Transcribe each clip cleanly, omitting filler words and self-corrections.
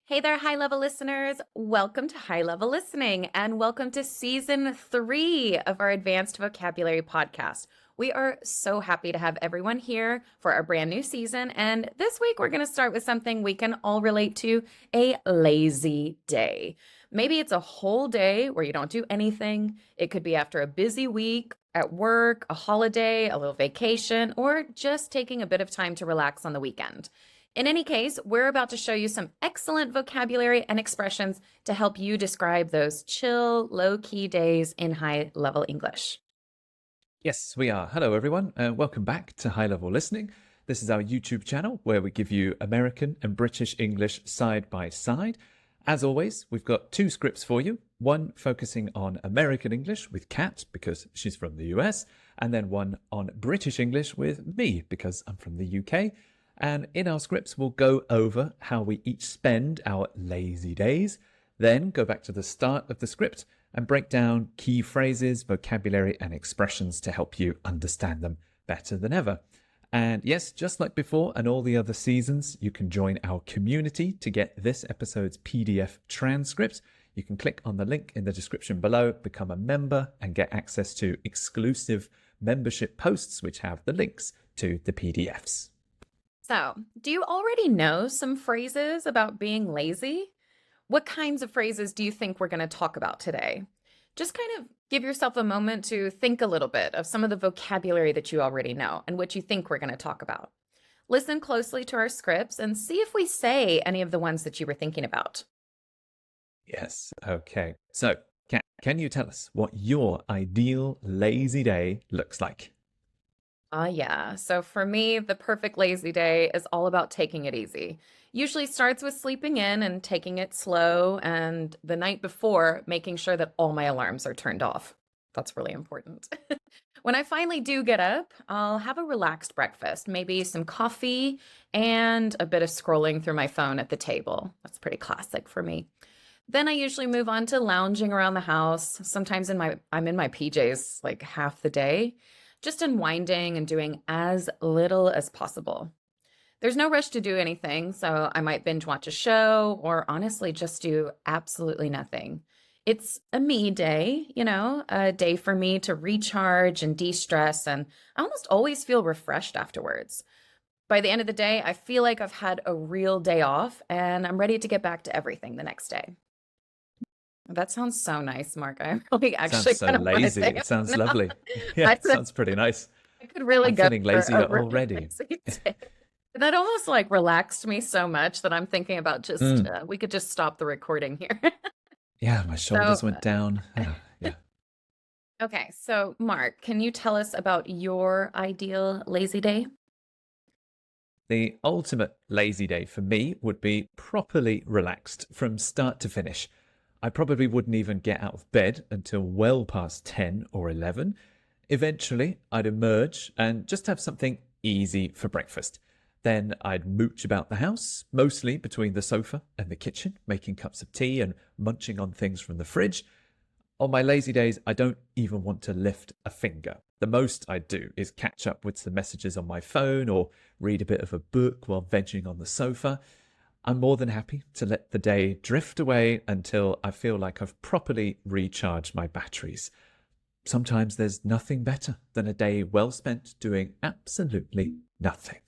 Hey there, high level listeners. Welcome to High Level Listening and welcome to season 3 of our Advanced Vocabulary podcast. We are so happy to have everyone here for our brand new season. And this week, we're going to start with something we can all relate to: a lazy day. Maybe it's a whole day where you don't do anything. It could be after a busy week at work, a holiday, a little vacation, or just taking a bit of time to relax on the weekend. In any case, we're about to show you some excellent vocabulary and expressions to help you describe those chill, low-key days in high-level English. Yes, we are. Hello, everyone, and welcome back to High Level Listening. This is our YouTube channel where we give you American and British English side by side. As always, we've got 2 scripts for you, one focusing on American English with Kat because she's from the US, and then one on British English with me because I'm from the UK. And in our scripts, we'll go over how we each spend our lazy days, then go back to the start of the script and break down key phrases, vocabulary, and expressions to help you understand them better than ever. And yes, just like before and all the other seasons, you can join our community to get this episode's PDF transcript. You can click on the link in the description below, become a member, and get access to exclusive membership posts, which have the links to the PDFs. So, do you already know some phrases about being lazy? What kinds of phrases do you think we're going to talk about today? Just kind of give yourself a moment to think a little bit of some of the vocabulary that you already know and what you think we're going to talk about. Listen closely to our scripts and see if we say any of the ones that you were thinking about. Yes, okay. So, can you tell us what your ideal lazy day looks like? Yeah. So for me, the perfect lazy day is all about taking it easy. Usually starts with sleeping in and taking it slow, and the night before, making sure that all my alarms are turned off. That's really important. When I finally do get up, I'll have a relaxed breakfast, maybe some coffee and a bit of scrolling through my phone at the table. That's pretty classic for me. Then I usually move on to lounging around the house. Sometimes I'm in my PJs like half the day, just unwinding and doing as little as possible. There's no rush to do anything, so I might binge watch a show or honestly just do absolutely nothing. It's a me day, a day for me to recharge and de-stress, and I almost always feel refreshed afterwards. By the end of the day, I feel like I've had a real day off and I'm ready to get back to everything the next day. That sounds so nice, Mark. I really actually Sounds so kind of want to lazy. say It sounds it now. lovely. Yeah, I it sounds pretty nice. could really I'm go feeling for lazier a really already. lazy day. That almost like relaxed me so much that I'm thinking about just Mm. we could just stop the recording here. Yeah, my So, shoulders went down. Yeah. okay, so Mark, can you tell us about your ideal lazy day? The ultimate lazy day for me would be properly relaxed from start to finish. I probably wouldn't even get out of bed until well past 10 or 11. Eventually, I'd emerge and just have something easy for breakfast. Then I'd mooch about the house, mostly between the sofa and the kitchen, making cups of tea and munching on things from the fridge. On my lazy days, I don't even want to lift a finger. The most I do is catch up with some messages on my phone or read a bit of a book while vegging on the sofa. I'm more than happy to let the day drift away until I feel like I've properly recharged my batteries. Sometimes there's nothing better than a day well spent doing absolutely nothing.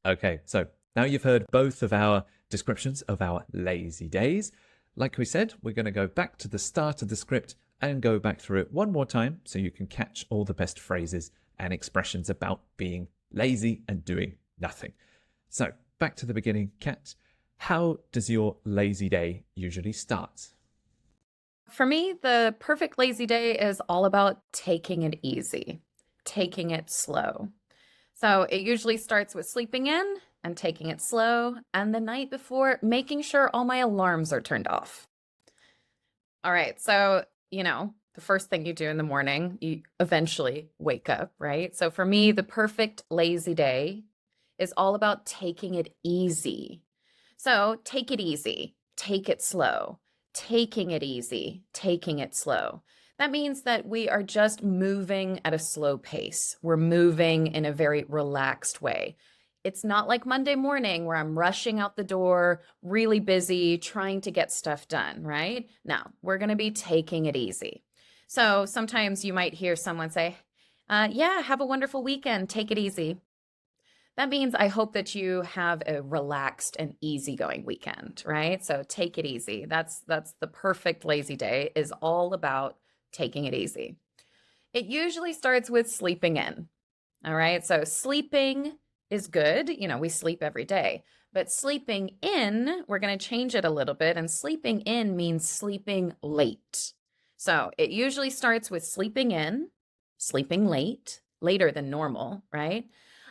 Okay, so now you've heard both of our descriptions of our lazy days. Like we said, we're going to go back to the start of the script and go back through it one more time so you can catch all the best phrases and expressions about being lazy and doing nothing. So, back to the beginning, Kat. How does your lazy day usually start? For me, the perfect lazy day is all about taking it easy, taking it slow. So it usually starts with sleeping in and taking it slow, and the night before, making sure all my alarms are turned off. All right, so, the first thing you do in the morning, you eventually wake up, right? So for me, the perfect lazy day is all about taking it easy. So take it easy, take it slow, taking it easy, taking it slow. That means that we are just moving at a slow pace. We're moving in a very relaxed way. It's not like Monday morning where I'm rushing out the door, really busy, trying to get stuff done, right? No, we're going to be taking it easy. So sometimes you might hear someone say, yeah, have a wonderful weekend. Take it easy. That means I hope that you have a relaxed and easygoing weekend, right? So take it easy. That's the perfect lazy day is all about taking it easy. It usually starts with sleeping in. All right. So sleeping is good. We sleep every day. But sleeping in, we're going to change it a little bit. And sleeping in means sleeping late. So it usually starts with sleeping in, sleeping late, later than normal, right?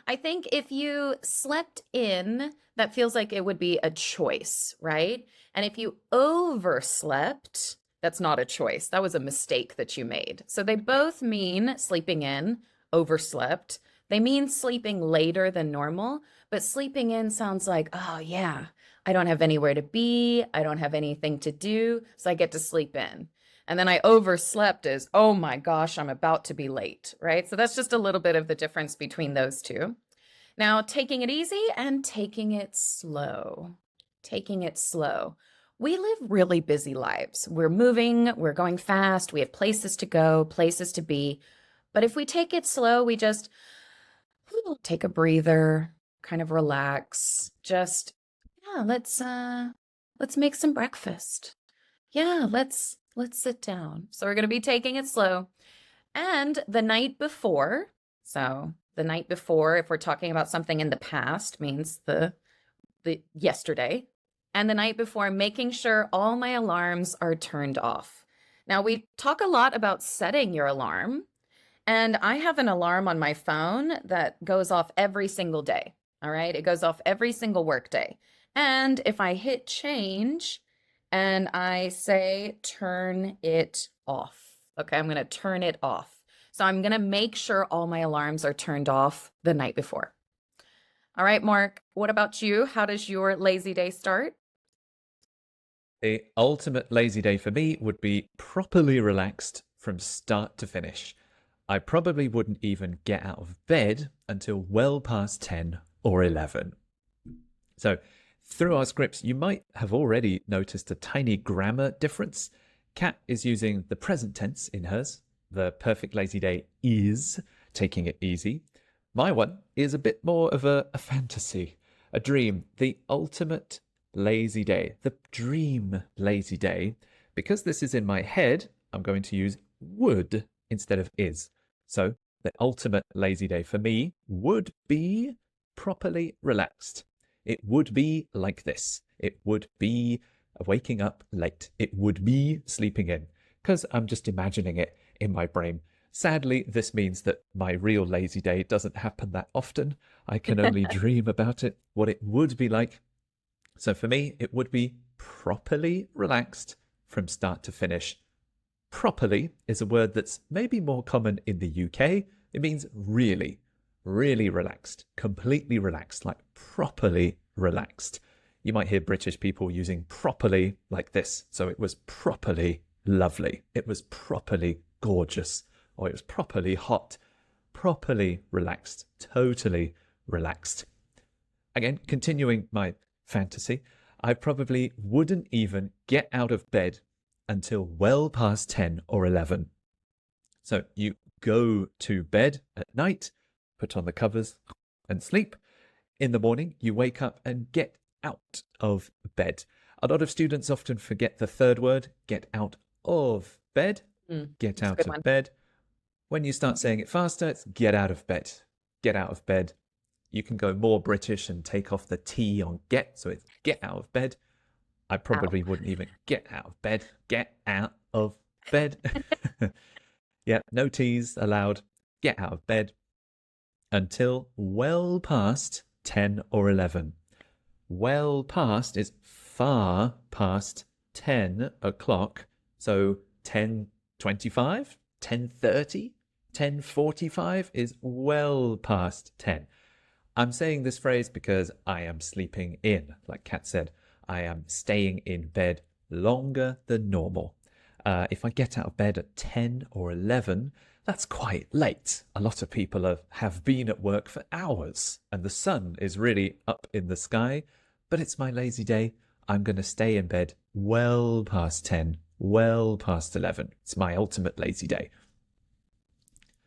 I think if you slept in, that feels like it would be a choice, right? And if you overslept, that's not a choice. That was a mistake that you made. So they both mean sleeping in, overslept. They mean sleeping later than normal, but sleeping in sounds like, oh, yeah, I don't have anywhere to be. I don't have anything to do. So I get to sleep in. And then I overslept is, oh my gosh, I'm about to be late, right? So that's just a little bit of the difference between those two. Now, taking it easy and taking it slow. Taking it slow. We live really busy lives. We're moving, we're going fast, we have places to go, places to be. But if we take it slow, we just take a breather, kind of relax. Just, yeah, let's make some breakfast. Yeah, let's sit down. So we're going to be taking it slow. And the night before, so the night before, if we're talking about something in the past, means the yesterday. And the night before, making sure all my alarms are turned off. Now, we talk a lot about setting your alarm, and I have an alarm on my phone that goes off every single day. All right. It goes off every single work day. And if I hit change and I say turn it off, okay, I'm going to turn it off. So I'm going to make sure all my alarms are turned off the night before. All right, Mark, what about you? How does your lazy day start? The ultimate lazy day for me would be properly relaxed from start to finish. I probably wouldn't even get out of bed until well past 10 or 11. So, through our scripts, you might have already noticed a tiny grammar difference. Kat is using the present tense in hers. The perfect lazy day is taking it easy. My one is a bit more of a fantasy, a dream, the ultimate lazy day, the dream lazy day. Because this is in my head, I'm going to use would instead of is. So the ultimate lazy day for me would be properly relaxed. It would be like this. It would be waking up late. It would be sleeping in, because I'm just imagining it in my brain. Sadly, this means that my real lazy day doesn't happen that often. I can only dream about it, what it would be like. So for me, it would be properly relaxed from start to finish. Properly is a word that's maybe more common in the UK. It means really, really relaxed, completely relaxed, like properly relaxed. You might hear British people using properly like this. So it was properly lovely. It was properly gorgeous. Or it was properly hot. Properly relaxed. Totally relaxed. Again, continuing my fantasy, I probably wouldn't even get out of bed until well past 10 or 11. So you go to bed at night, put on the covers and sleep. In the morning, you wake up and get out of bed. A lot of students often forget the third word, get out of bed, get That's a out good of one. bed. When you start saying it faster, it's get out of bed, get out of bed. You can go more British and take off the T on get, so it's get out of bed. I Ow. probably wouldn't even get out of bed. Get out of bed. Yeah, no T's allowed. Get out of bed until well past 10 or 11. Well past is far past 10 o'clock. So 10:25, 10:30, 10:45 is well past 10. I'm saying this phrase because I am sleeping in, like Kat said. I am staying in bed longer than normal. If I get out of bed at 10 or 11, That's quite late. A lot of people have been at work for hours and the sun is really up in the sky, but it's my lazy day. I'm going to stay in bed well past 10, well past 11. It's my ultimate lazy day.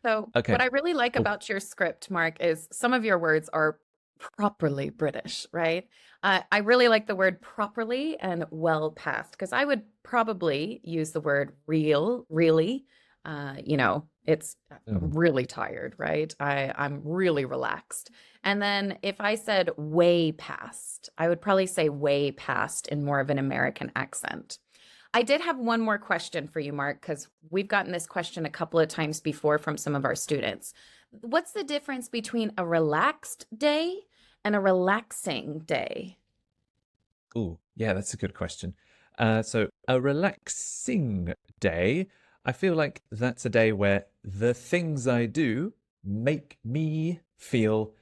So, what Okay. I really like Oh, about your script, Mark, is some of your words are properly British, right? I really like the word properly and well past because I would probably use the word real, really. It's mm, really tired, right? I'm really relaxed. And then if I said way past, I would probably say way past in more of an American accent. I did have one more question for you, Mark, because we've gotten this question a couple of times before from some of our students. What's the difference between a relaxed day and a relaxing day? ooh, yeah, that's a good question. So, a relaxing day, I feel like that's a day where the things I do make me feel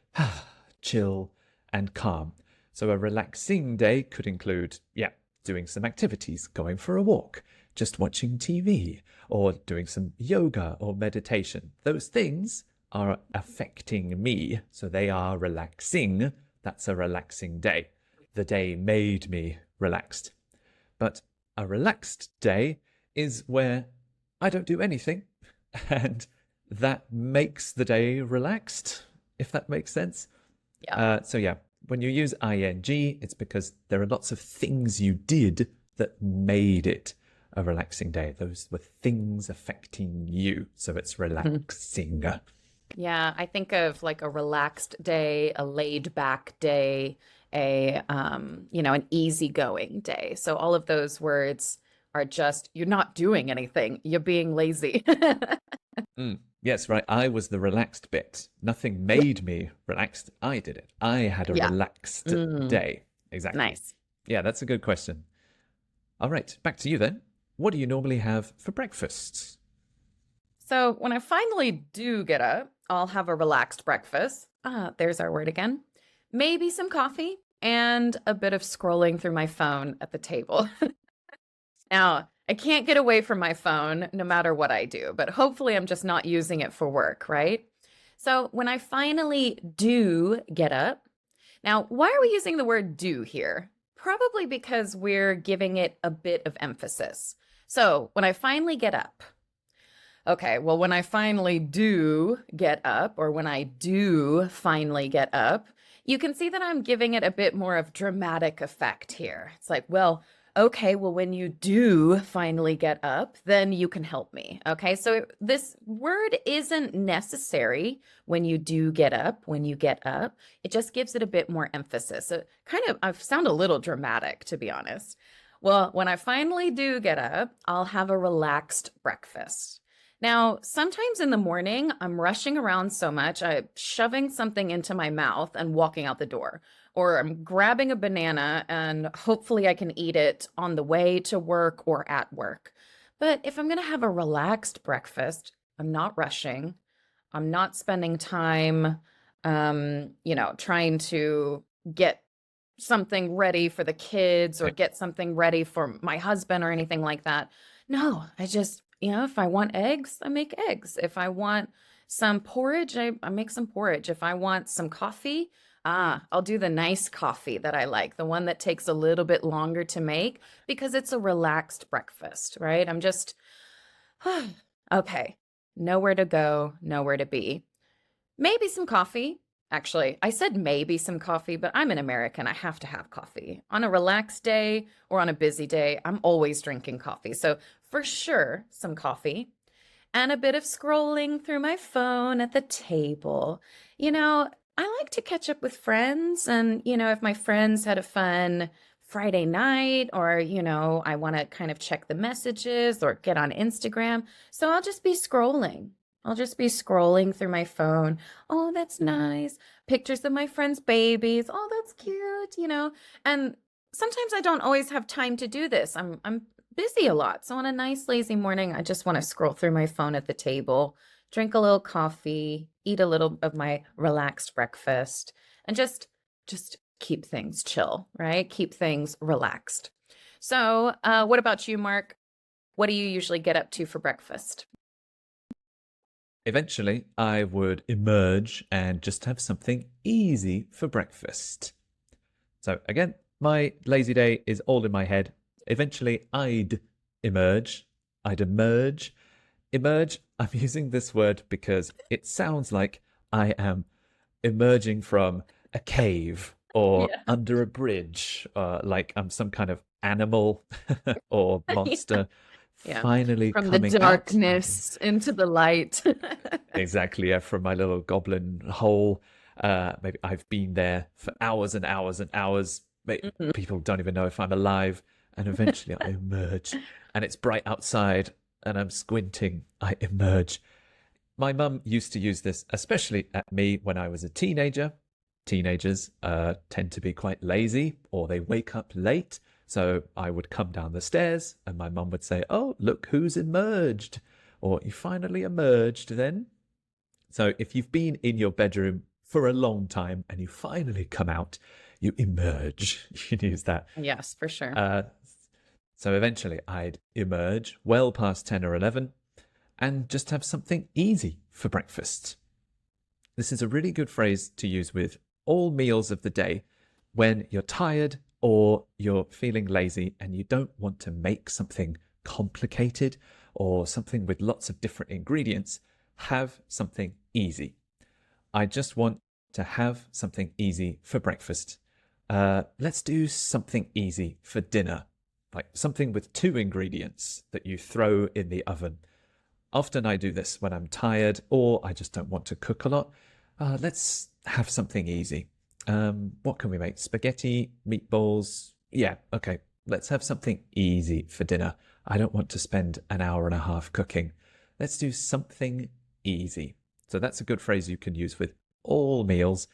chill and calm. So, a relaxing day could include, yeah, doing some activities, going for a walk, just watching TV, or doing some yoga or meditation. Those things are affecting me, so they are relaxing. That's a relaxing day. The day made me relaxed. But a relaxed day is where I don't do anything, and that makes the day relaxed, if that makes sense. Yeah. So, yeah, when you use ing, it's because there are lots of things you did that made it a relaxing day. Those were things affecting you. So, it's Mhm. relaxing. Yeah, I think of like a relaxed day, a laid back day, an easygoing day. So all of those words are just you're not doing anything, you're being lazy. Yes, right. I was the relaxed bit. Nothing made me relaxed. I did it. I had a Yeah. relaxed Mm, day. Exactly. nice. Yeah, that's a good question. All right, back to you then. What do you normally have for breakfast? So when I finally do get up, I'll have a relaxed breakfast. There's our word again. Maybe some coffee and a bit of scrolling through my phone at the table. Now, I can't get away from my phone no matter what I do, but hopefully I'm just not using it for work, right? So when I finally do get up, now, why are we using the word do here? Probably because we're giving it a bit of emphasis. So when I finally get up, okay, well, when I finally do get up, or when I do finally get up, you can see that I'm giving it a bit more of dramatic effect here. It's like, well, okay, well, when you do finally get up, then you can help me. Okay, so this word isn't necessary when you do get up, when you get up. It just gives it a bit more emphasis. So I sound a little dramatic, to be honest. Well, when I finally do get up, I'll have a relaxed breakfast. Now, sometimes in the morning, I'm rushing around so much, I'm shoving something into my mouth and walking out the door, or I'm grabbing a banana and hopefully I can eat it on the way to work or at work. But if I'm going to have a relaxed breakfast, I'm not rushing. I'm not spending time, trying to get something ready for the kids or Yeah. get something ready for my husband or anything like that. No, I just, if I want eggs, I make eggs. If I want some porridge, I make some porridge. If I want some coffee, I'll do the nice coffee that I like, the one that takes a little bit longer to make because it's a relaxed breakfast, right? I'm just, okay, nowhere to go, nowhere to be. Maybe some coffee. Actually, I said maybe some coffee, but I'm an American. I have to have coffee. On a relaxed day or on a busy day, I'm always drinking coffee. So, for sure, some coffee and a bit of scrolling through my phone at the table. You know, I like to catch up with friends, and, if my friends had a fun Friday night, or, I want to kind of check the messages or get on Instagram. So I'll just be scrolling. I'll just be scrolling through my phone. Oh, that's nice. Pictures of my friends' babies. Oh, that's cute. And sometimes I don't always have time to do this. I'm busy a lot. So on a nice lazy morning, I just want to scroll through my phone at the table, drink a little coffee, eat a little of my relaxed breakfast, and just keep things chill, right? Keep things relaxed. So, what about you, Mark? What do you usually get up to for breakfast? Eventually, I would emerge and just have something easy for breakfast. So again, my lazy day is all in my head. Eventually, I'd emerge. I'd emerge. Emerge, I'm using this word because it sounds like I am emerging from a cave or Yeah. under a bridge, like I'm some kind of animal or Yeah. monster Yeah. finally From the coming out. darkness into the light. Exactly, yeah, from my little goblin hole. Maybe I've been there for hours and hours and hours. Mhm. People don't even know if I'm alive. And eventually I emerge, and it's bright outside, and I'm squinting. I emerge. My mum used to use this, especially at me when I was a teenager. Teenagers tend to be quite lazy, or they wake up late. So I would come down the stairs, and my mum would say, "Oh, look who's emerged," or "You finally emerged then." So if you've been in your bedroom for a long time and you finally come out, you emerge. You can use that. Yes, for sure. Uh, so eventually I'd emerge well past 10 or 11 and just have something easy for breakfast. This is a really good phrase to use with all meals of the day when you're tired or you're feeling lazy and you don't want to make something complicated or something with lots of different ingredients. Have something easy. I just want to have something easy for breakfast. Let's do something easy for dinner, like something with 2 ingredients that you throw in the oven. Often I do this when I'm tired or I just don't want to cook a lot. Let's have something easy. What can we make? Spaghetti, meatballs? Yeah, okay. Let's have something easy for dinner. I don't want to spend an hour and a half cooking. Let's do something easy. So that's a good phrase you can use with all meals.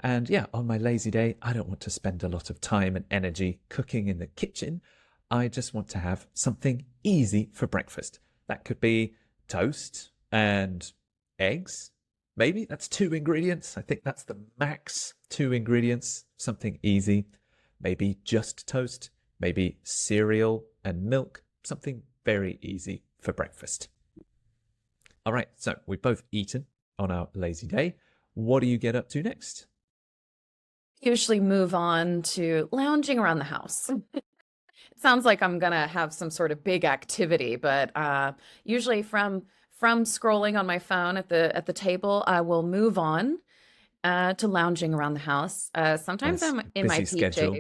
And yeah, on my lazy day, I don't want to spend a lot of time and energy cooking in the kitchen. I just want to have something easy for breakfast. That could be toast and eggs. Maybe that's 2 ingredients. I think that's the max. 2 ingredients, something easy. Maybe just toast, maybe cereal and milk, something very easy for breakfast. All right, so we've both eaten on our lazy day. What do you get up to next? Usually move on to lounging around the house. It sounds like I'm gonna have some sort of big activity, but usually from scrolling on my phone at the table, I will move on to lounging around the house. Sometimes Nice I'm in my busy PJs. schedule.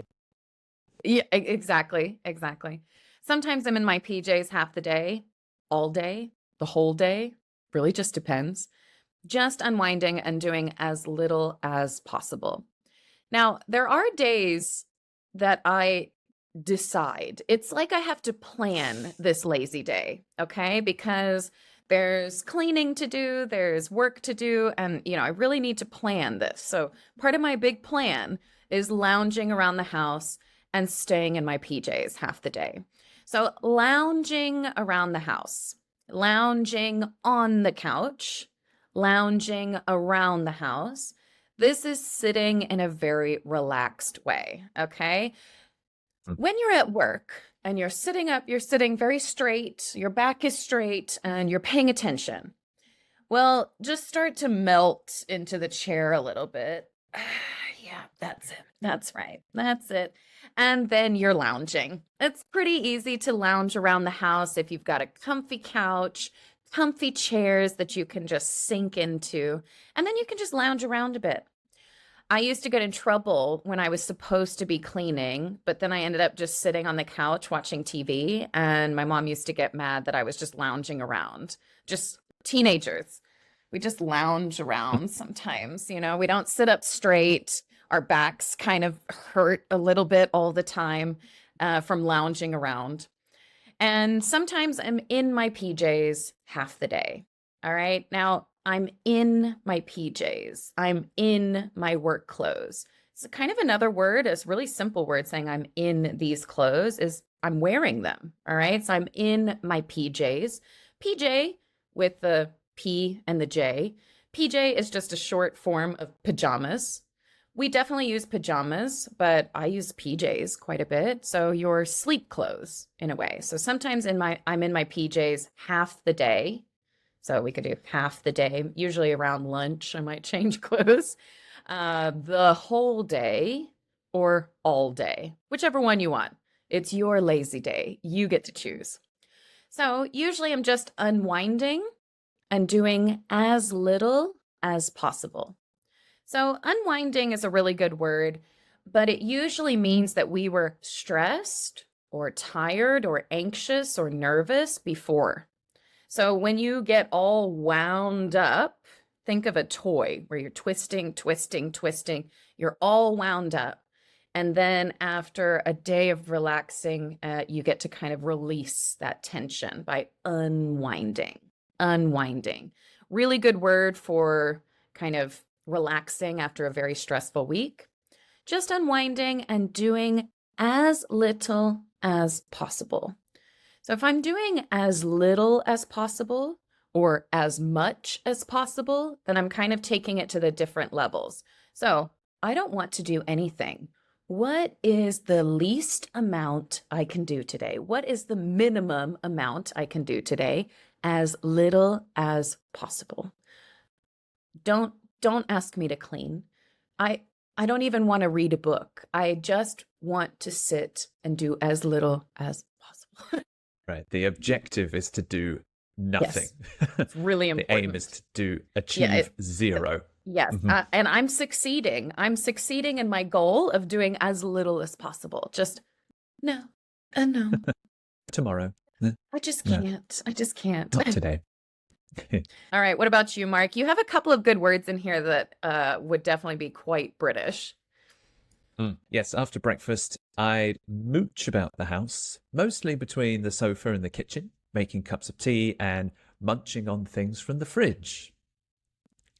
Yeah, exactly, exactly. Sometimes I'm in my PJs half the day, all day, the whole day. Really just depends. Just unwinding and doing as little as possible. Now, there are days that I decide. It's like I have to plan this lazy day, okay? Because there's cleaning to do, there's work to do, and I really need to plan this. So, part of my big plan is lounging around the house and staying in my PJs half the day. So, lounging around the house, lounging on the couch, lounging around the house. This is sitting in a very relaxed way, okay? Mm. When you're at work and you're sitting up, you're sitting very straight, your back is straight, and you're paying attention. Well, just start to melt into the chair a little bit. Yeah, that's it. That's right. That's it. And then you're lounging. It's pretty easy to lounge around the house if you've got a comfy couch, comfy chairs that you can just sink into, and then you can just lounge around a bit. I used to get in trouble when I was supposed to be cleaning, but then I ended up just sitting on the couch watching TV, and my mom used to get mad that I was just lounging around. Just teenagers. We just lounge around sometimes, we don't sit up straight. Our backs kind of hurt a little bit all the time from lounging around. And sometimes I'm in my PJs half the day. All right. Now I'm in my PJs. I'm in my work clothes. It's kind of another word, a really simple word saying I'm in these clothes is I'm wearing them. All right. So I'm in my PJs. PJ with the P and the J. PJ is just a short form of pajamas. We definitely use pajamas, but I use PJs quite a bit. So your sleep clothes in a way. So sometimes I'm in my PJs half the day. So we could do half the day, usually around lunch. I might change clothes. The whole day or all day, whichever one you want. It's your lazy day. You get to choose. So usually I'm just unwinding and doing as little as possible. So, unwinding is a really good word, but it usually means that we were stressed or tired or anxious or nervous before. So, when you get all wound up, think of a toy where you're twisting, twisting, twisting, you're all wound up. And then after a day of relaxing, you get to kind of release that tension by unwinding. Unwinding. Really good word for kind of relaxing after a very stressful week. Just unwinding and doing as little as possible. So if I'm doing as little as possible or as much as possible, then I'm kind of taking it to the different levels. So I don't want to do anything. What is the least amount I can do today? What is the minimum amount I can do today? As little as possible. Don't ask me to clean. I I don't even want to read a book. I just want to sit and do as little as possible. Right. The objective is to do nothing. Yes, it's really The aim is important. to Yeah, achieve zero. yes, Mhm. and I'm succeeding. I'm succeeding in my goal of doing as little as possible. Just no, no. Tomorrow. No, I just no, can't. I just can't. not today. All right, what about you, Mark? You have a couple of good words in here that would definitely be quite British. Yes, after breakfast, I'd mooch about the house, mostly between the sofa and the kitchen, making cups of tea and munching on things from the fridge.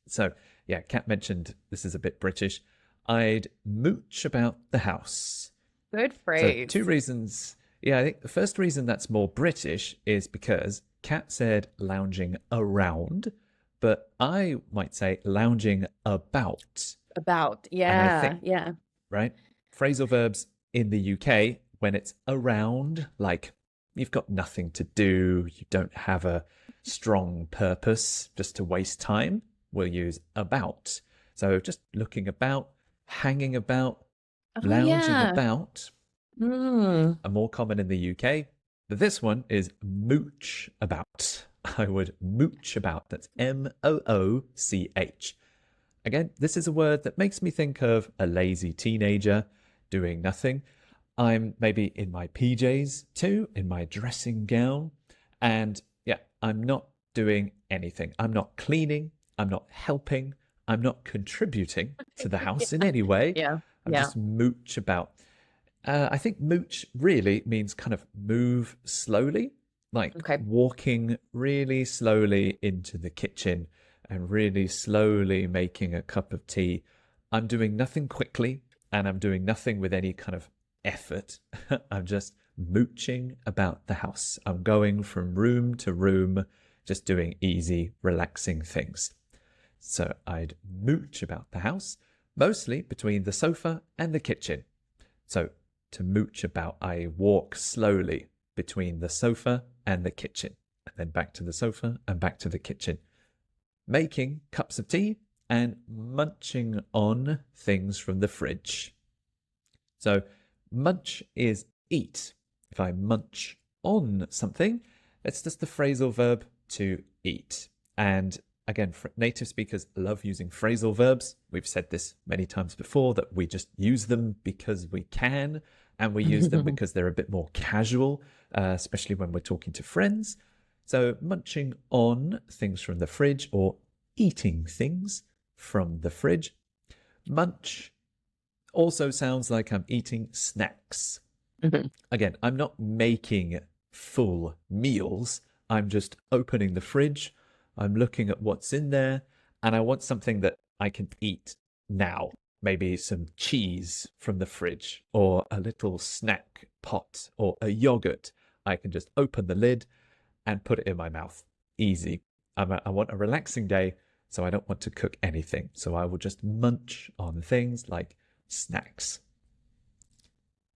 So, yeah, Kat mentioned this is a bit British. I'd mooch about the house. Good So, phrase. two reasons. Yeah, I think the first reason that's more British is because Kat said lounging around, but I might say lounging about. About. And I think, Yeah, yeah. right, phrasal verbs in the UK, when it's around, like you've got nothing to do, you don't have a strong purpose just to waste time, we'll use about. So just looking about, hanging about, Oh, lounging yeah. about Mm. are more common in the UK. But this one is mooch about. I would mooch about. That's mooch. Again, this is a word that makes me think of a lazy teenager doing nothing. I'm maybe in my PJs too, in my dressing gown. And yeah, I'm not doing anything. I'm not cleaning. I'm not helping. I'm not contributing to the house in any way. Yeah, I'm yeah. just mooch about. I think mooch really means kind of move slowly, like Okay. walking really slowly into the kitchen and really slowly making a cup of tea. I'm doing nothing quickly and I'm doing nothing with any kind of effort. I'm just mooching about the house. I'm going from room to room, just doing easy, relaxing things. So I'd mooch about the house, mostly between the sofa and the kitchen. So to mooch about, I walk slowly between the sofa and the kitchen, and then back to the sofa and back to the kitchen, making cups of tea and munching on things from the fridge. So munch is eat. If I munch on something, it's just the phrasal verb to eat. And again, native speakers love using phrasal verbs. We've said this many times before that we just use them because we can, and we use them because they're a bit more casual, especially when we're talking to friends. So munching on things from the fridge or eating things from the fridge. Munch also sounds like I'm eating snacks. Mhm. Again, I'm not making full meals. I'm just opening the fridge. I'm looking at what's in there, and I want something that I can eat now. Maybe some cheese from the fridge, or a little snack pot, or a yogurt. I can just open the lid and put it in my mouth. Easy. I want a relaxing day, so I don't want to cook anything. So I will just munch on things like snacks.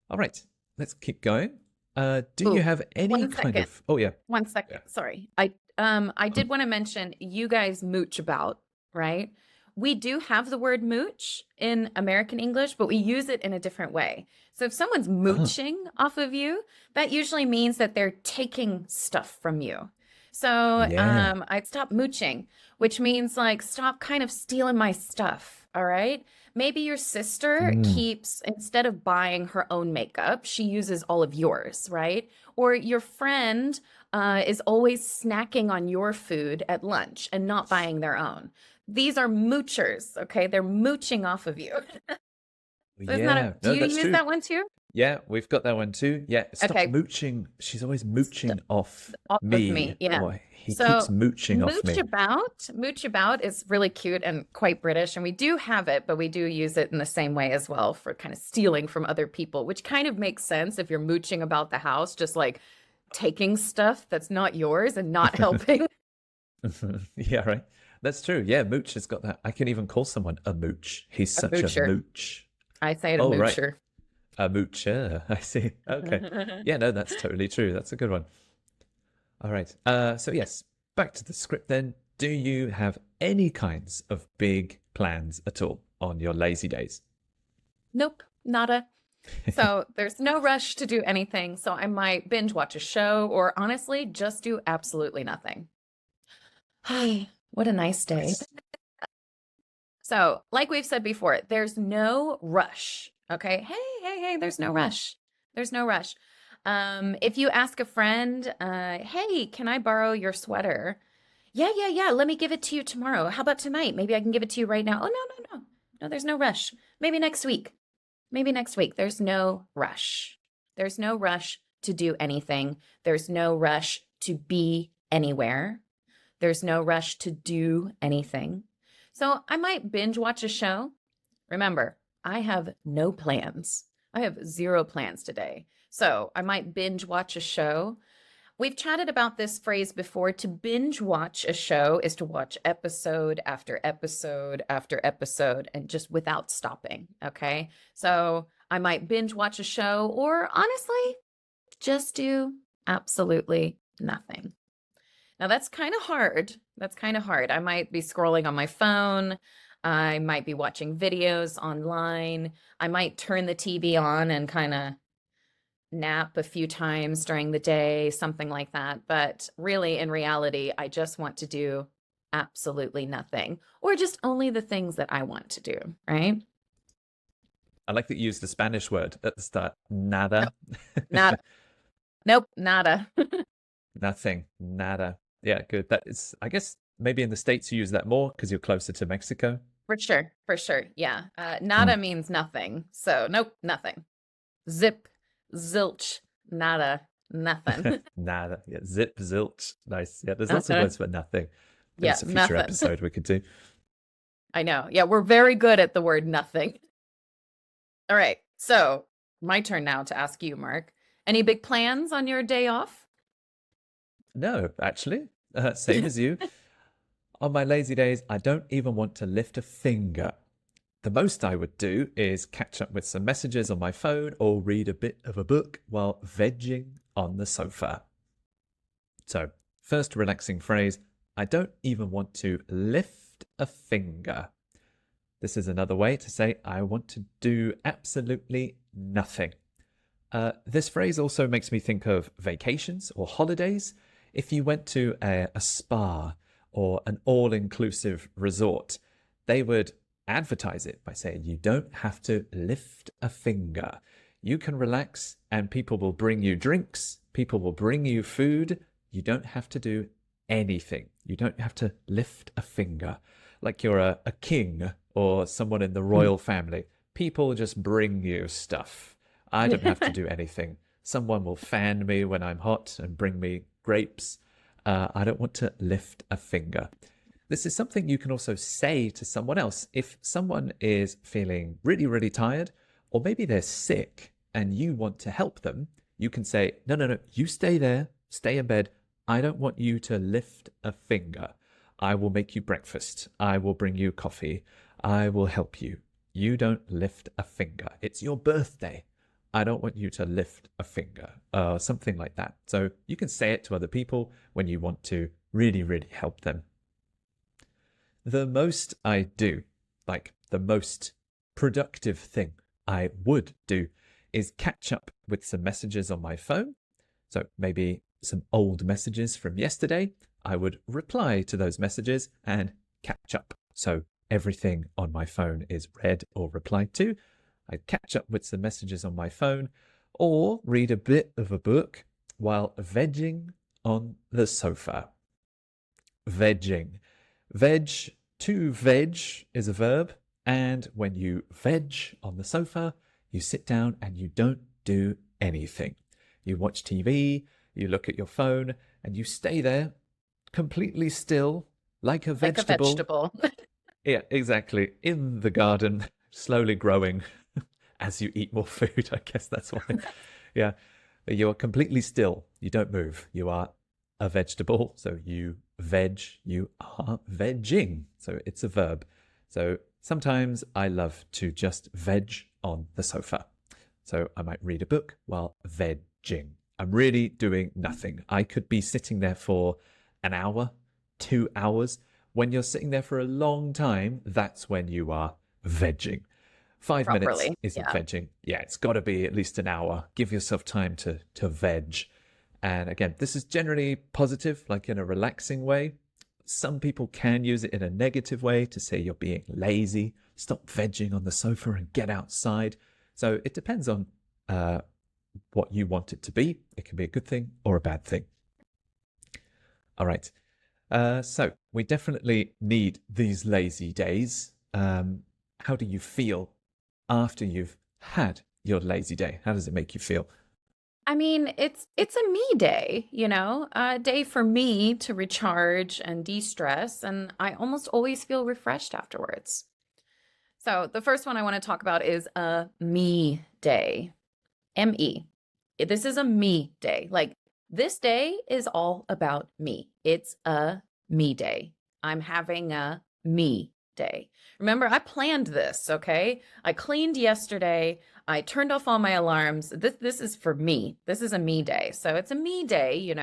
All right, let's keep going. Do you Ooh, have any one kind second. of? Oh yeah, One yeah. second. Sorry. I did want to mention you guys mooch about, right? We do have the word mooch in American English, but we use it in a different way. So if someone's Oh, mooching off of you, that usually means that they're taking stuff from you. So yeah. I'd stop mooching, which means like stop kind of stealing my stuff. All right. Maybe your sister Mm, keeps, instead of buying her own makeup, she uses all of yours, right? Or your friend is always snacking on your food at lunch and not buying their own. These are moochers, okay? They're mooching off of you. So isn't that yeah. do No, you that's use true. that one too? Yeah, we've got that one too. Yeah, stop Okay, mooching. She's always mooching off off of me, me. Yeah. or he keeps So mooching off me. mooch about is really cute and quite British, and we do have it, but we do use it in the same way as well for kind of stealing from other people, which kind of makes sense if you're mooching about the house, just like taking stuff that's not yours and not helping. Yeah, right. That's true. Yeah, mooch has got that. I can even call someone a mooch. He's A such a moocher. mooch. I say it a Oh, right. moocher. A moocher. I see. Okay. Yeah, no, that's totally true. That's a good one. All right. So yes, back to the script then. Do you have any kinds of big plans at all on your lazy days? Nope, nada. So there's no rush to do anything. So I might binge watch a show or honestly just do absolutely nothing. Hi, what a nice day. Nice. So, like we've said before, there's no rush. Okay. Hey, there's no rush. There's no rush. If you ask a friend, hey, can I borrow your sweater? Yeah. Let me give it to you tomorrow. How about tonight? Maybe I can give it to you right now. Oh, no. No, there's no rush. Maybe next week. Maybe next week. There's no rush. There's no rush to do anything. There's no rush to be anywhere. There's no rush to do anything. So I might binge watch a show. Remember, I have no plans. I have zero plans today. So I might binge watch a show. We've chatted about this phrase before. To binge watch a show is to watch episode after episode after episode and just without stopping. Okay. So I might binge watch a show or honestly, just do absolutely nothing. Now that's kind of hard. That's kind of hard. I might be scrolling on my phone. I might be watching videos online. I might turn the TV on and kind of nap a few times during the day, something like that. But really, in reality, I just want to do absolutely nothing or just only the things that I want to do, right? I like that you used the Spanish word at the start. Nope, Nada. nada. Nope, nada. Nothing. Nada. Yeah, good. That is, I guess maybe in the States you use that more because you're closer to Mexico. For sure, for sure. Yeah. Mm. Nada means nothing. So, nope, nothing. Zip, zilch, nada, nothing. Nada. Yeah, zip, zilch. Nice. Yeah, there's lots of words for nothing. Maybe Yeah, it's a future nothing. episode we could do. I know. Yeah, we're very good at the word nothing. All right. So, my turn now to ask you, Mark. Any big plans on your day off? No, actually, same as you. On my lazy days, I don't even want to lift a finger. The most I would do is catch up with some messages on my phone or read a bit of a book while vegging on the sofa. So, first relaxing phrase, I don't even want to lift a finger. This is another way to say I want to do absolutely nothing. This phrase also makes me think of vacations or holidays. If you went to a spa or an all-inclusive resort, they would advertise it by saying you don't have to lift a finger. You can relax and people will bring you drinks, people will bring you food. You don't have to do anything. You don't have to lift a finger. Like you're a king or someone in the royal family. People just bring you stuff. I don't have to do anything. Someone will fan me when I'm hot and bring me grapes. I don't want to lift a finger. This is something you can also say to someone else. If someone is feeling really, really tired, or maybe they're sick and you want to help them, you can say, no, you stay there, stay in bed. I don't want you to lift a finger. I will make you breakfast. I will bring you coffee. I will help you. You don't lift a finger. It's your birthday. I don't want you to lift a finger, something like that. So you can say it to other people when you want to really, really help them. The most I do, like the most productive thing I would do, is catch up with some messages on my phone. So maybe some old messages from yesterday. I would reply to those messages and catch up. So everything on my phone is read or replied to. I'd catch up with some messages on my phone or read a bit of a book while vegging on the sofa. Vegging. Veg, to veg is a verb. And when you veg on the sofa, you sit down and you don't do anything. You watch TV, you look at your phone, and you stay there completely still, like a Like a vegetable. vegetable. Yeah, exactly. In the garden, slowly growing as you eat more food. I guess that's why. Yeah. You are completely still. You don't move. You are a vegetable. So you veg, you are vegging. So it's a verb. So sometimes I love to just veg on the sofa. So I might read a book while vegging. I'm really doing nothing. I could be sitting there for an hour, 2 hours. When you're sitting there for a long time, that's when you are vegging. 5 minutes Properly. isn't Yeah. vegging. Yeah, it's got to be at least an hour. Give yourself time to veg. And again, this is generally positive, like in a relaxing way. Some people can use it in a negative way to say you're being lazy. Stop vegging on the sofa and get outside. So it depends on what you want it to be. It can be a good thing or a bad thing. All right. So we definitely need these lazy days. How do you feel after you've had your lazy day? How does it make you feel? I mean, it's a me day, a day for me to recharge and de-stress, and I almost always feel refreshed afterwards. So the first one I want to talk about is a me day. M-E. This is a me day. Like this day is all about me. It's a me day. I'm having a me day. Remember, I planned this, okay? I cleaned yesterday. I turned off all my alarms. This is for me. This is a me day. So it's a me day,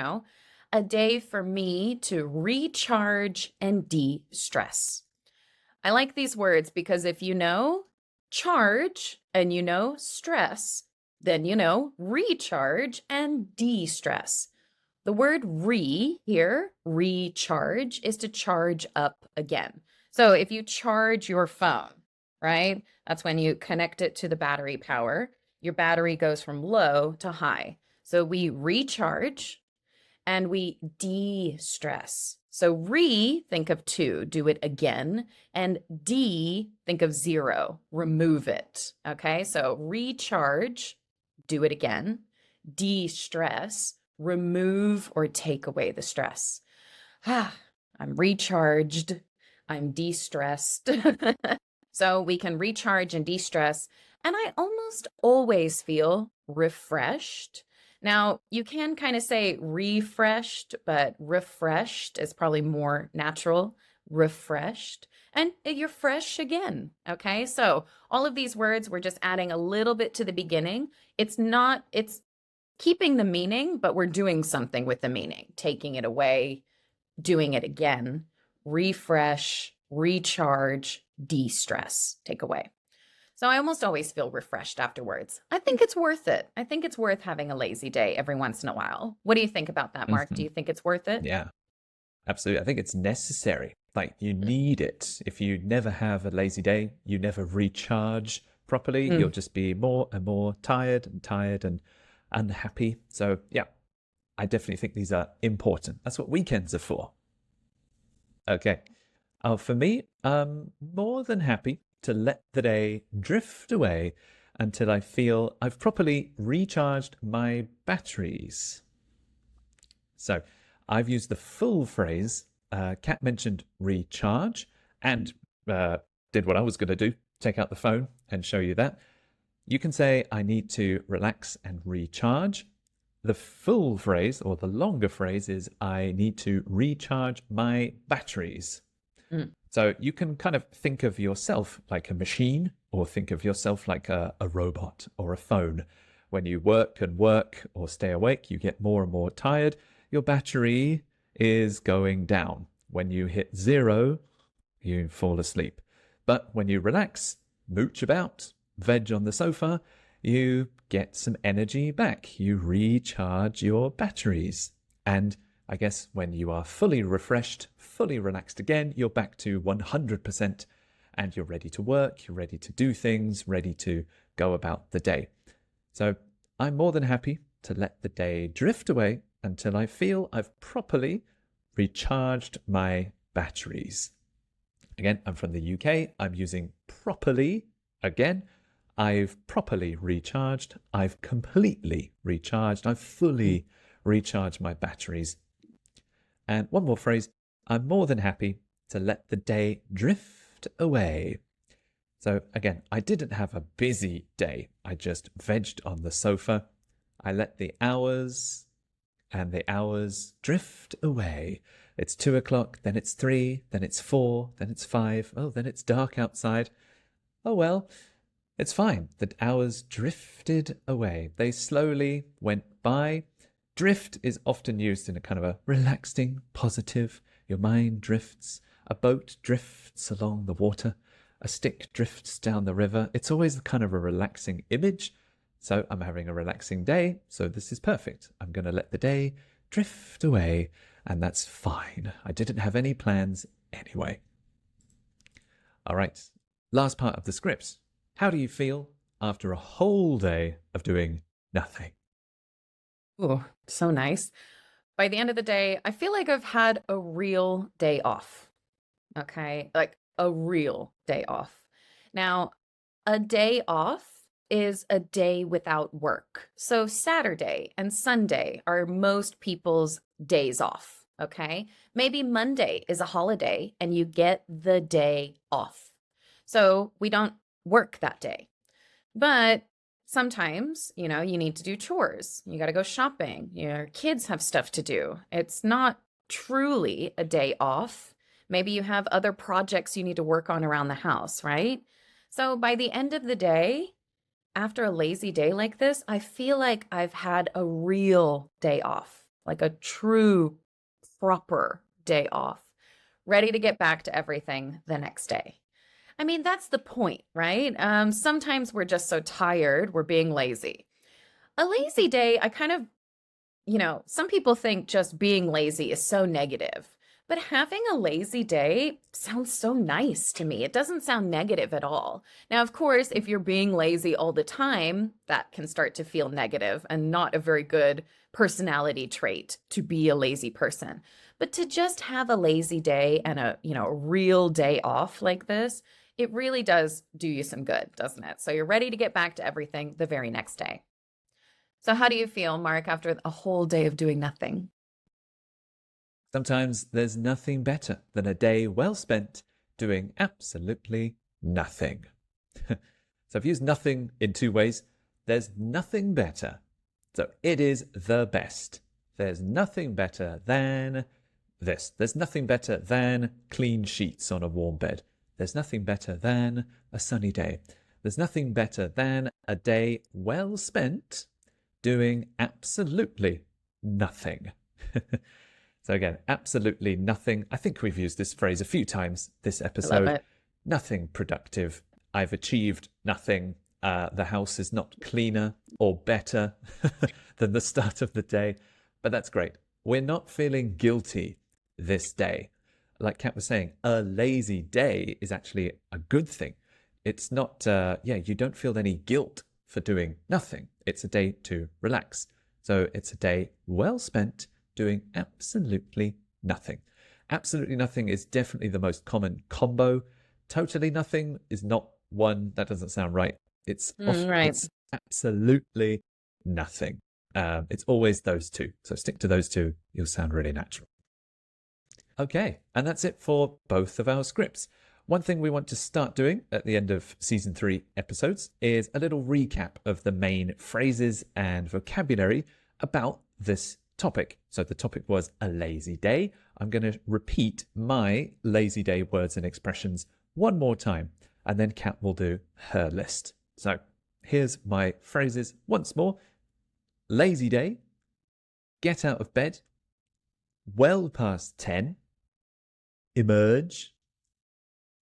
a day for me to recharge and de-stress. I like these words because if you know charge and you know stress, then you know recharge and de-stress. The word re here, recharge, is to charge up again. So if you charge your phone, right? That's when you connect it to the battery power. Your battery goes from low to high. So we recharge and we de-stress. So re, think of two, do it again. And de, think of zero, remove it. Okay, so recharge, do it again. De-stress, remove or take away the stress. I'm recharged. I'm de-stressed. So we can recharge and de-stress. And I almost always feel refreshed. Now, you can kind of say refreshed, but refreshed is probably more natural. Refreshed. And you're fresh again. Okay. So all of these words, we're just adding a little bit to the beginning. It's keeping the meaning, but we're doing something with the meaning, taking it away, doing it again, refresh, recharge, de-stress, take away. So I almost always feel refreshed afterwards. I think it's worth it. I think it's worth having a lazy day every once in a while. What do you think about that, Mark? Do you think it's worth it? Yeah, absolutely. I think it's necessary. Like you need it. If you never have a lazy day, you never recharge properly. You'll just be more and more tired and unhappy. So yeah, I definitely think these are important. That's what weekends are for. Okay. For me, I'm more than happy to let the day drift away until I feel I've properly recharged my batteries. So I've used the full phrase. Kat mentioned recharge and did what I was going to do, take out the phone and show you that. You can say, I need to relax and recharge. The full phrase or the longer phrase is, I need to recharge my batteries. So you can kind of think of yourself like a machine or think of yourself like a robot or a phone. When you work and work or stay awake, you get more and more tired. Your battery is going down. When you hit 0, you fall asleep. But when you relax, mooch about, veg on the sofa, you get some energy back. You recharge your batteries. And I guess when you are fully refreshed, fully relaxed again, you're back to 100% and you're ready to work, you're ready to do things, ready to go about the day. So I'm more than happy to let the day drift away until I feel I've properly recharged my batteries. Again, I'm from the UK. I'm using properly again. I've properly recharged. I've completely recharged. I've fully recharged my batteries. And one more phrase, I'm more than happy to let the day drift away. So again, I didn't have a busy day. I just vegged on the sofa. I let the hours and the hours drift away. It's 2 o'clock, then it's 3, then it's 4, then it's 5. Oh, then it's dark outside. Oh well, it's fine. The hours drifted away. They slowly went by. Drift is often used in a kind of a relaxing, positive. Your mind drifts. A boat drifts along the water. A stick drifts down the river. It's always kind of a relaxing image. So I'm having a relaxing day, so this is perfect. I'm going to let the day drift away, and that's fine. I didn't have any plans anyway. All right, last part of the script. How do you feel after a whole day of doing nothing? Oh, so nice. By the end of the day, I feel like I've had a real day off. Okay, like a real day off. Now, a day off is a day without work. So Saturday and Sunday are most people's days off, okay? Maybe Monday is a holiday and you get the day off. So we don't work that day. But sometimes, you need to do chores. You got to go shopping. Your kids have stuff to do. It's not truly a day off. Maybe you have other projects you need to work on around the house, right? So by the end of the day, after a lazy day like this, I feel like I've had a real day off, like a true, proper day off, ready to get back to everything the next day. I mean, that's the point, right? Sometimes we're just so tired, we're being lazy. A lazy day, I kind of, some people think just being lazy is so negative. But having a lazy day sounds so nice to me. It doesn't sound negative at all. Now, of course, if you're being lazy all the time, that can start to feel negative and not a very good personality trait to be a lazy person. But to just have a lazy day and a real day off like this, it really does do you some good, doesn't it? So you're ready to get back to everything the very next day. So how do you feel, Mark, after a whole day of doing nothing? Sometimes there's nothing better than a day well spent doing absolutely nothing. So I've used nothing in 2 ways. There's nothing better. So it is the best. There's nothing better than this. There's nothing better than clean sheets on a warm bed. There's nothing better than a sunny day. There's nothing better than a day well spent doing absolutely nothing. So again, absolutely nothing. I think we've used this phrase a few times this episode. I love it. Nothing productive. I've achieved nothing. The house is not cleaner or better than the start of the day. But that's great. We're not feeling guilty this day. Like Kat was saying, a lazy day is actually a good thing. It's not, you don't feel any guilt for doing nothing. It's a day to relax. So it's a day well spent doing absolutely nothing. Absolutely nothing is definitely the most common combo. Totally nothing is not one. That doesn't sound right. It's Right. it's absolutely nothing. It's always those two. So stick to those two. You'll sound really natural. Okay, and that's it for both of our scripts. One thing we want to start doing at the end of season 3 episodes is a little recap of the main phrases and vocabulary about this topic. So the topic was a lazy day. I'm going to repeat my lazy day words and expressions one more time, and then Kat will do her list. So here's my phrases once more. Lazy day, get out of bed, well past 10, emerge,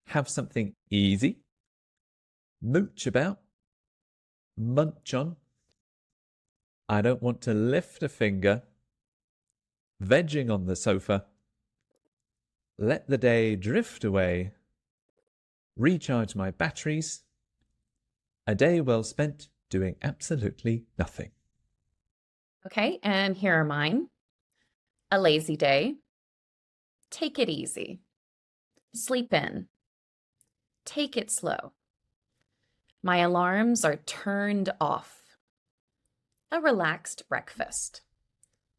have something easy, mooch about, munch on, I don't want to lift a finger, vegging on the sofa, let the day drift away, recharge my batteries, a day well spent doing absolutely nothing. Okay, and here are mine. A lazy day. Take it easy. Sleep in. Take it slow. My alarms are turned off. A relaxed breakfast.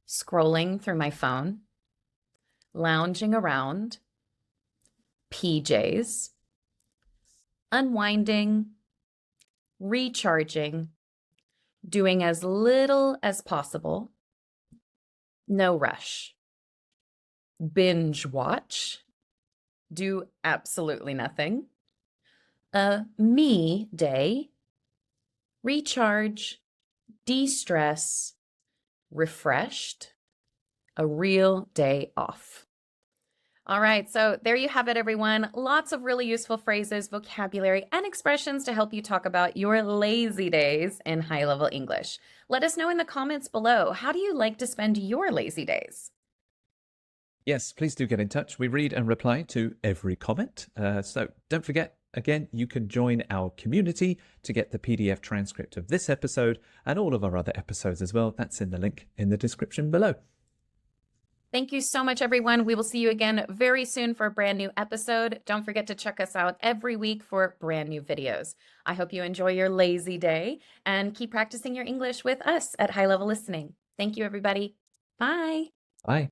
Scrolling through my phone. Lounging around. PJs. Unwinding. Recharging. Doing as little as possible. No rush. Binge watch. Do absolutely nothing. A me day. Recharge. De-stress. Refreshed. A real day off. All right, so there you have it, everyone. Lots of really useful phrases, vocabulary, and expressions to help you talk about your lazy days in high-level English. Let us know in the comments below, how do you like to spend your lazy days? Yes, please do get in touch. We read and reply to every comment. So don't forget, again, you can join our community to get the PDF transcript of this episode and all of our other episodes as well. That's in the link in the description below. Thank you so much, everyone. We will see you again very soon for a brand new episode. Don't forget to check us out every week for brand new videos. I hope you enjoy your lazy day and keep practicing your English with us at High Level Listening. Thank you, everybody. Bye. Bye.